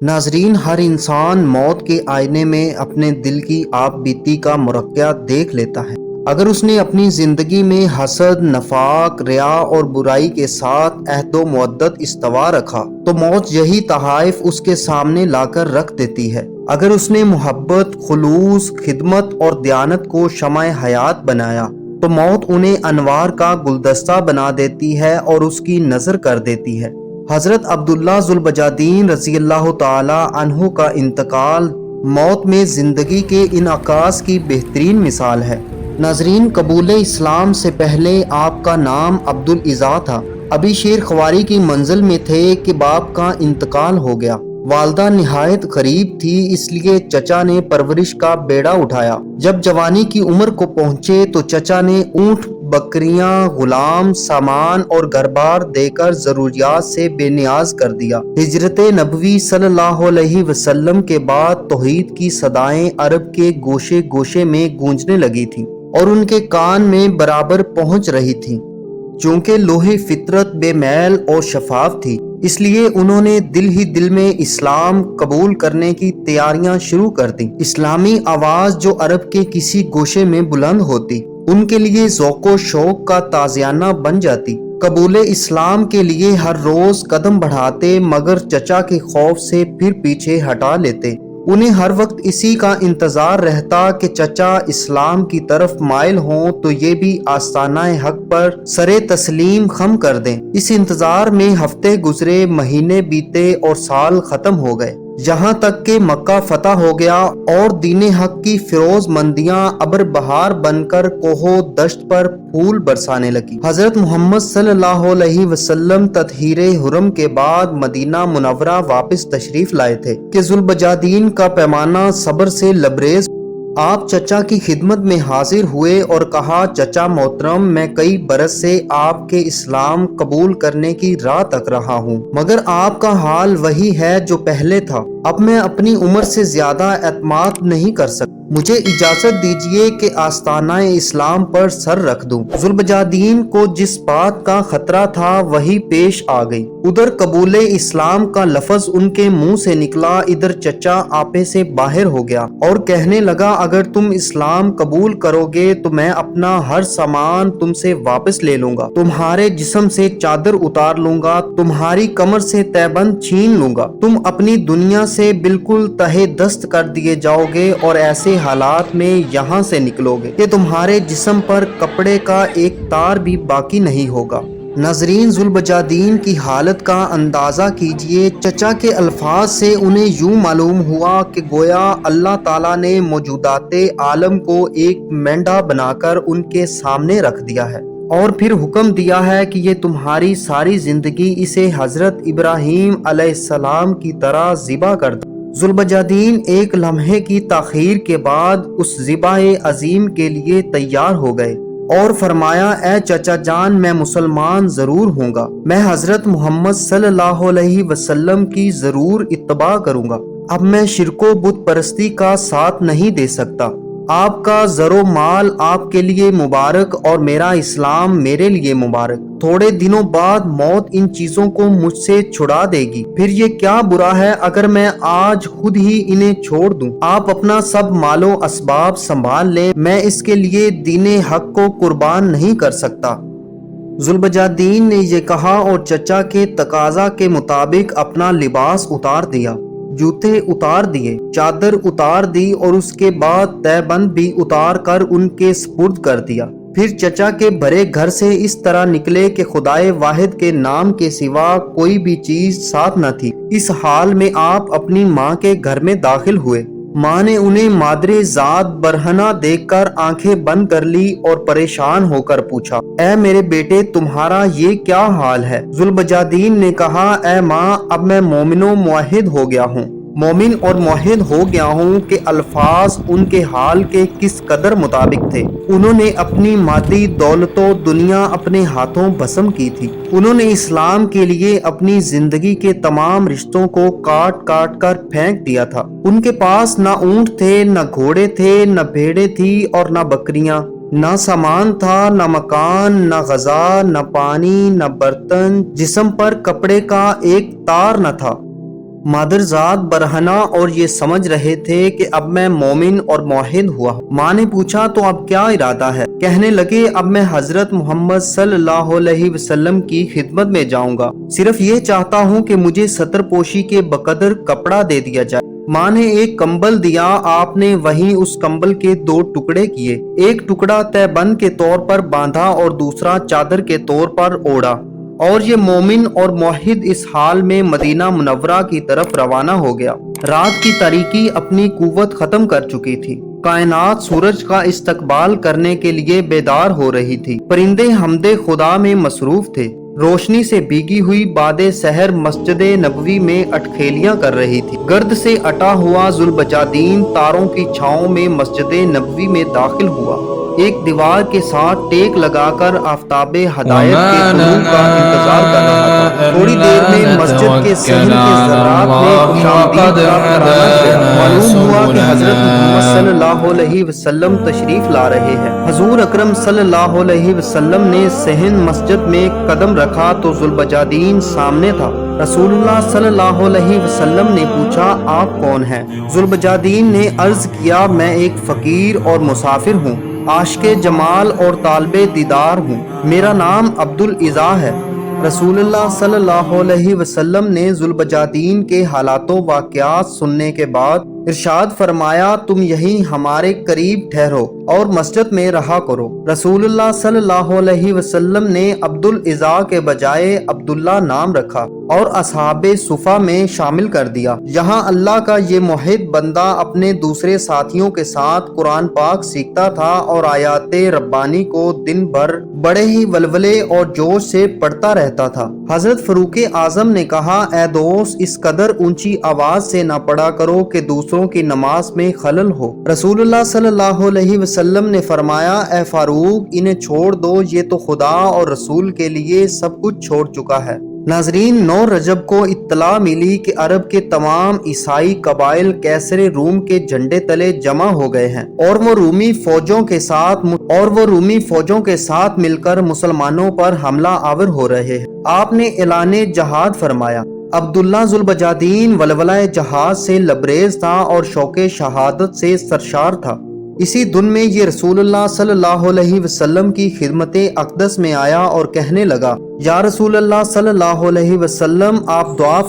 ناظرین، ہر انسان موت کے آئینے میں اپنے دل کی آپ بیتی کا مرقع دیکھ لیتا ہے۔ اگر اس نے اپنی زندگی میں حسد، نفاق، ریا اور برائی کے ساتھ عہد و مودت استوا رکھا تو موت یہی تحائف اس کے سامنے لا کر رکھ دیتی ہے۔ اگر اس نے محبت، خلوص، خدمت اور دیانت کو شمع حیات بنایا تو موت انہیں انوار کا گلدستہ بنا دیتی ہے اور اس کی نظر کر دیتی ہے۔ حضرت عبداللہ ذوالبجادین رضی اللہ تعالی عنہ کا انتقال موت میں زندگی کے انعکاس کی بہترین مثال ہے۔ ناظرین، قبول اسلام سے پہلے آپ کا نام عبدالعزیٰ تھا۔ ابھی شیر خواری کی منزل میں تھے کہ باپ کا انتقال ہو گیا۔ والدہ نہایت غریب تھی، اس لیے چچا نے پرورش کا بیڑا اٹھایا۔ جب جوانی کی عمر کو پہنچے تو چچا نے اونٹ، بکریاں، غلام، سامان اور گھر بار دے کر ضروریات سے بے نیاز کر دیا۔ ہجرت نبوی صلی اللہ علیہ وسلم کے بعد توحید کی صدائیں عرب کے گوشے گوشے میں گونجنے لگی تھیں اور ان کے کان میں برابر پہنچ رہی تھیں۔ چونکہ لوح فطرت بے میل اور شفاف تھی، اس لیے انہوں نے دل ہی دل میں اسلام قبول کرنے کی تیاریاں شروع کر دیں۔ اسلامی آواز جو عرب کے کسی گوشے میں بلند ہوتی، ان کے لیے ذوق و شوق کا تازیانہ بن جاتی۔ قبول اسلام کے لیے ہر روز قدم بڑھاتے، مگر چچا کے خوف سے پھر پیچھے ہٹا لیتے۔ انہیں ہر وقت اسی کا انتظار رہتا کہ چچا اسلام کی طرف مائل ہوں تو یہ بھی آستانہ حق پر سر تسلیم خم کر دیں۔ اس انتظار میں ہفتے گزرے، مہینے بیتے اور سال ختم ہو گئے، یہاں تک کہ مکہ فتح ہو گیا اور دین حق کی فیروز مندیاں ابر بہار بن کر کوہ و دشت پر پھول برسانے لگی۔ حضرت محمد صلی اللہ علیہ وسلم تطہیر حرم کے بعد مدینہ منورہ واپس تشریف لائے تھے کہ ذوالبجادین کا پیمانہ صبر سے لبریز۔ آپ چچا کی خدمت میں حاضر ہوئے اور کہا، چچا محترم، میں کئی برس سے آپ کے اسلام قبول کرنے کی راہ تک رہا ہوں، مگر آپ کا حال وہی ہے جو پہلے تھا۔ اب میں اپنی عمر سے زیادہ اعتماد نہیں کر سکتا، مجھے اجازت دیجیے کہ آستانہ اسلام پر سر رکھ دوں۔ ذوالبجادین کو جس بات کا خطرہ تھا وہی پیش آ گئی۔ ادھر قبول اسلام کا لفظ ان کے منہ سے نکلا، ادھر چچا آپے سے باہر ہو گیا اور کہنے لگا، اگر تم اسلام قبول کرو گے تو میں اپنا ہر سامان تم سے واپس لے لوں گا، تمہارے جسم سے چادر اتار لوں گا، تمہاری کمر سے تہبند چھین لوں گا، تم اپنی دنیا سے بالکل تہے دست کر دیے جاؤ گے اور ایسے حالات میں یہاں سے نکلو گے کہ تمہارے جسم پر کپڑے کا ایک تار بھی باقی نہیں ہوگا۔ ناظرین، ذوالبجادین کی حالت کا اندازہ کیجئے۔ چچا کے الفاظ سے انہیں یوں معلوم ہوا کہ گویا اللہ تعالیٰ نے موجودات عالم کو ایک مینڈھا بنا کر ان کے سامنے رکھ دیا ہے اور پھر حکم دیا ہے کہ یہ تمہاری ساری زندگی اسے حضرت ابراہیم علیہ السلام کی طرح ذبح کر دو۔ ذوالبجادین ایک لمحے کی تاخیر کے بعد اس ذبح عظیم کے لیے تیار ہو گئے اور فرمایا، اے چچا جان، میں مسلمان ضرور ہوں گا، میں حضرت محمد صلی اللہ علیہ وسلم کی ضرور اتباع کروں گا، اب میں شرک و بت پرستی کا ساتھ نہیں دے سکتا۔ آپ کا زر و مال آپ کے لیے مبارک اور میرا اسلام میرے لیے مبارک۔ تھوڑے دنوں بعد موت ان چیزوں کو مجھ سے چھڑا دے گی، پھر یہ کیا برا ہے اگر میں آج خود ہی انہیں چھوڑ دوں۔ آپ اپنا سب مال و اسباب سنبھال لیں، میں اس کے لیے دین حق کو قربان نہیں کر سکتا۔ ذوالبجادین نے یہ کہا اور چچا کے تقاضا کے مطابق اپنا لباس اتار دیا، جوتے اتار دیے، چادر اتار دی اور اس کے بعد تہبند بھی اتار کر ان کے سپرد کر دیا۔ پھر چچا کے بھرے گھر سے اس طرح نکلے کہ خدائے واحد کے نام کے سوا کوئی بھی چیز ساتھ نہ تھی۔ اس حال میں آپ اپنی ماں کے گھر میں داخل ہوئے۔ ماں نے انہیں مادر ذات برہنہ دیکھ کر آنکھیں بند کر لی اور پریشان ہو کر پوچھا، اے میرے بیٹے، تمہارا یہ کیا حال ہے؟ ذوالبجادین نے کہا، اے ماں، اب میں مومن و موحد ہو گیا ہوں، مومن اور موحد ہو گیا ہوں کہ الفاظ ان کے حال کے کس قدر مطابق تھے۔ انہوں نے اپنی مادی دولت و دنیا اپنے ہاتھوں بھسم کی تھی، انہوں نے اسلام کے لیے اپنی زندگی کے تمام رشتوں کو کاٹ کاٹ کر پھینک دیا تھا۔ ان کے پاس نہ اونٹ تھے، نہ گھوڑے تھے، نہ بھیڑیں تھی اور نہ بکریاں، نہ سامان تھا، نہ مکان، نہ غذا، نہ پانی، نہ برتن، جسم پر کپڑے کا ایک تار نہ تھا۔ مادرزاد برہنہ اور یہ سمجھ رہے تھے کہ اب میں مومن اور موحد ہوا ہوں۔ ماں نے پوچھا تو اب کیا ارادہ ہے؟ کہنے لگے اب میں حضرت محمد صلی اللہ علیہ وسلم کی خدمت میں جاؤں گا، صرف یہ چاہتا ہوں کہ مجھے ستر پوشی کے بقدر کپڑا دے دیا جائے۔ ماں نے ایک کمبل دیا، آپ نے وہیں اس کمبل کے 2 ٹکڑے کیے، ایک ٹکڑا تہبند کے طور پر باندھا اور دوسرا چادر کے طور پر اوڑھا، اور یہ مومن اور موحد اس حال میں مدینہ منورہ کی طرف روانہ ہو گیا۔ رات کی تاریکی اپنی قوت ختم کر چکی تھی، کائنات سورج کا استقبال کرنے کے لیے بیدار ہو رہی تھی، پرندے حمد خدا میں مصروف تھے، روشنی سے بھیگی ہوئی باد سحر مسجد نبوی میں اٹکھیلیاں کر رہی تھی۔ گرد سے اٹا ہوا ذوالبجادین تاروں کی چھاؤں میں مسجد نبوی میں داخل ہوا، ایک دیوار کے ساتھ ٹیک لگا کر آفتاب ہدایت کے طلوع کا انتظار کر رہا تھا۔ تھوڑی دیر میں مسجد کے صحن کے ذرات میں خوشامدید کا ترانہ چھڑا، معلوم ہوا کہ حضرت محمد صلی اللہ علیہ وسلم تشریف لا رہے ہیں۔ حضور اکرم صلی اللہ علیہ وسلم نے صحن مسجد میں قدم رکھا تو ذوالبجادین سامنے تھا۔ رسول اللہ صلی اللہ علیہ وسلم نے پوچھا آپ کون ہیں؟ ذوالبجادین نے عرض کیا میں ایک فقیر اور مسافر ہوں، عاشق جمال اور طالب دیدار ہوں، میرا نام عبدالعزا ہے۔ رسول اللہ صلی اللہ علیہ وسلم نے ذوالبجادین کے حالات و واقعات سننے کے بعد ارشاد فرمایا تم یہیں ہمارے قریب ٹھہرو اور مسجد میں رہا کرو۔ رسول اللہ صلی اللہ علیہ وسلم نے عبدالعزا کے بجائے عبداللہ نام رکھا اور اصحاب صفہ میں شامل کر دیا۔ یہاں اللہ کا یہ موحد بندہ اپنے دوسرے ساتھیوں کے ساتھ قرآن پاک سیکھتا تھا اور آیات ربانی کو دن بھر بڑے ہی ولولے اور جوش سے پڑھتا رہتا تھا۔ حضرت فاروق اعظم نے کہا اے دوست اس قدر اونچی آواز سے نہ پڑھا کرو کہ دوسروں کی نماز میں خلل ہو۔ رسول اللہ صلی اللہ علیہ وسلم نے فرمایا اے فاروق انہیں چھوڑ دو، یہ تو خدا اور رسول کے لیے سب کچھ چھوڑ چکا ہے۔ ناظرین 9 رجب کو اطلاع ملی کہ عرب کے تمام عیسائی قبائل کیسر روم کے جھنڈے تلے جمع ہو گئے ہیں اور وہ رومی فوجوں کے ساتھ مل کر مسلمانوں پر حملہ آور ہو رہے ہیں۔ آپ نے اعلان جہاد فرمایا۔ عبداللہ ذوالبجادین ولولہ جہاد سے لبریز تھا اور شوق شہادت سے سرشار تھا۔ اسی دن میں یہ رسول اللہ صلی اللہ علیہ وسلم کی خدمت اقدس میں آیا اور کہنے لگا یا رسول اللہ صلی اللہ علیہ وسلم آپ دعا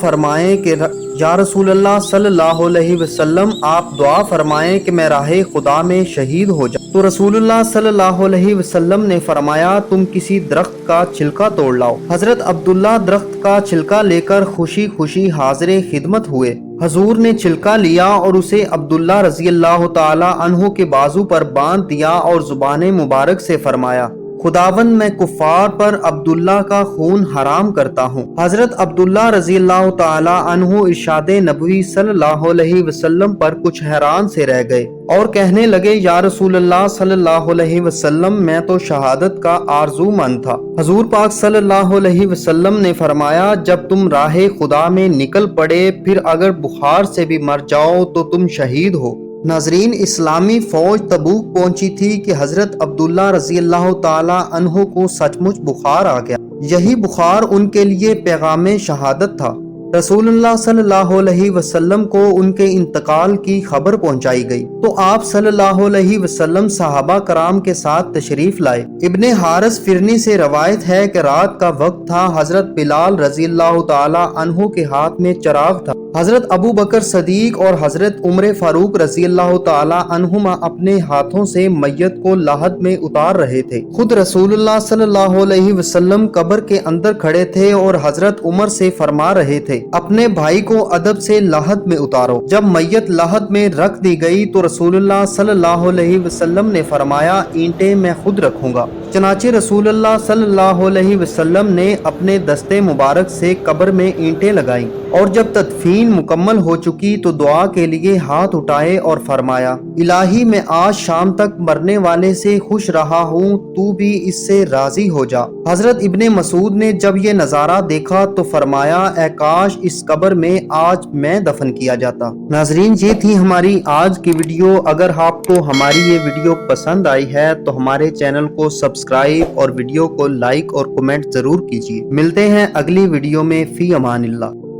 فرمائیں کہ میں راہ خدا میں شہید ہو جاؤں۔ تو رسول اللہ صلی اللہ علیہ وسلم نے فرمایا تم کسی درخت کا چھلکا توڑ لاؤ۔ حضرت عبداللہ درخت کا چھلکا لے کر خوشی خوشی حاضر خدمت ہوئے۔ حضور نے چھلکا لیا اور اسے عبداللہ رضی اللہ تعالی عنہ کے بازو پر باندھ دیا اور زبان مبارک سے فرمایا خداوند میں کفار پر عبداللہ کا خون حرام کرتا ہوں۔ حضرت عبداللہ رضی اللہ تعالی عنہ ارشاد نبوی صلی اللہ علیہ وسلم پر کچھ حیران سے رہ گئے اور کہنے لگے یا رسول اللہ صلی اللہ علیہ وسلم میں تو شہادت کا آرزو مند تھا۔ حضور پاک صلی اللہ علیہ وسلم نے فرمایا جب تم راہ خدا میں نکل پڑے پھر اگر بخار سے بھی مر جاؤ تو تم شہید ہو۔ ناظرین اسلامی فوج تبوک پہنچی تھی کہ حضرت عبداللہ رضی اللہ تعالی عنہ کو سچ مچ بخار آ گیا۔ یہی بخار ان کے لیے پیغام شہادت تھا۔ رسول اللہ صلی اللہ علیہ وسلم کو ان کے انتقال کی خبر پہنچائی گئی تو آپ صلی اللہ علیہ وسلم صحابہ کرام کے ساتھ تشریف لائے۔ ابن حارث فرنی سے روایت ہے کہ رات کا وقت تھا، حضرت بلال رضی اللہ تعالی عنہ کے ہاتھ میں چراغ تھا، حضرت ابو بکر صدیق اور حضرت عمر فاروق رضی اللہ تعالی عنہما اپنے ہاتھوں سے میت کو لاحد میں اتار رہے تھے۔ خود رسول اللہ صلی اللہ علیہ وسلم قبر کے اندر کھڑے تھے اور حضرت عمر سے فرما رہے تھے اپنے بھائی کو ادب سے لاحد میں اتارو۔ جب میت لاحد میں رکھ دی گئی تو رسول اللہ صلی اللہ علیہ وسلم نے فرمایا اینٹیں میں خود رکھوں گا۔ چنانچہ رسول اللہ صلی اللہ علیہ وسلم نے اپنے دستے مبارک سے قبر میں اینٹیں لگائیں اور جب تدفین مکمل ہو چکی تو دعا کے لیے ہاتھ اٹھائے اور فرمایا الہی میں آج شام تک مرنے والے سے خوش رہا ہوں، تو بھی اس سے راضی ہو جا۔ حضرت ابن مسعود نے جب یہ نظارہ دیکھا تو فرمایا اے کاش اس قبر میں آج میں دفن کیا جاتا۔ ناظرین یہ تھی ہماری آج کی ویڈیو۔ اگر آپ کو ہماری یہ ویڈیو پسند آئی ہے تو ہمارے چینل کو سبسکرائب اور ویڈیو کو لائک اور کمنٹ ضرور کیجیے۔ ملتے ہیں اگلی ویڈیو میں، فی امان اللہ۔